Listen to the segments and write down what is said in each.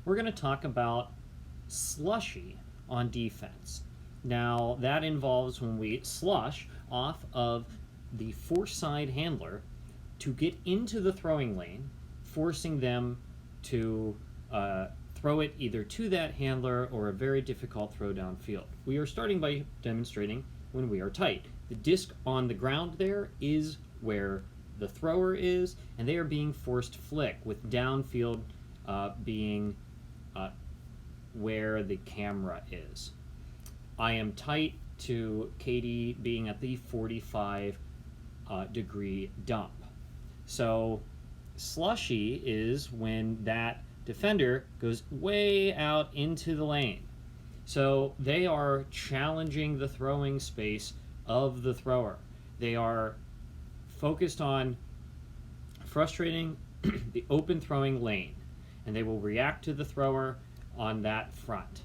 we're going to talk about Slushy on defense. Now, that involves when we slush off of the force side handler to get into the throwing lane, forcing them to throw it either to that handler or a very difficult throw downfield. We are starting by demonstrating when we are tight. The disc on the ground there is where the thrower is, and they are being forced flick, with downfield being where the camera is. I am tight to Katie being at the 45 degree dump. So Slushy is when that defender goes way out into the lane. So they are challenging the throwing space of the thrower. They are focused on frustrating the open throwing lane, and they will react to the thrower on that front.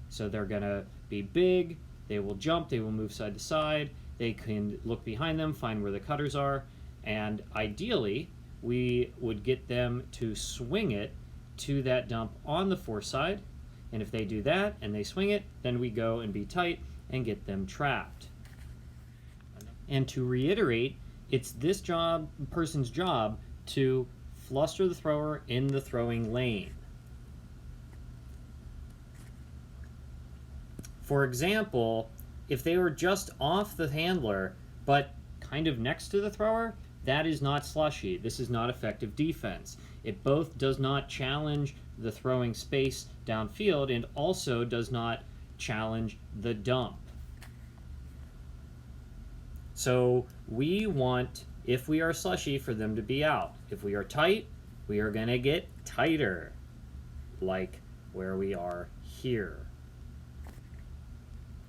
So they're going to be big, they will jump, they will move side to side, they can look behind them, find where the cutters are, and ideally we would get them to swing it to that dump on the force side, and if they do that and they swing it, then we go and be tight and get them trapped. And to reiterate, it's this person's job to fluster the thrower in the throwing lane. For example, if they were just off the handler but kind of next to the thrower, that is not Slushy. This is not effective defense. It both does not challenge the throwing space downfield and also does not challenge the dump. So we want, if we are Slushy, for them to be out. If we are tight, we are going to get tighter, like where we are here.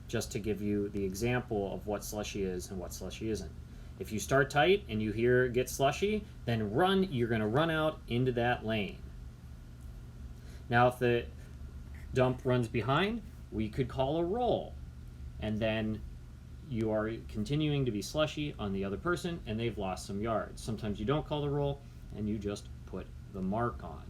Just to give you the example of what Slushy is and what Slushy isn't. If you start tight and you hear get Slushy, then run, you're going to run out into that lane. Now if the dump runs behind, we could call a roll. And then you are continuing to be Slushy on the other person and they've lost some yards. Sometimes you don't call the roll and you just put the mark on.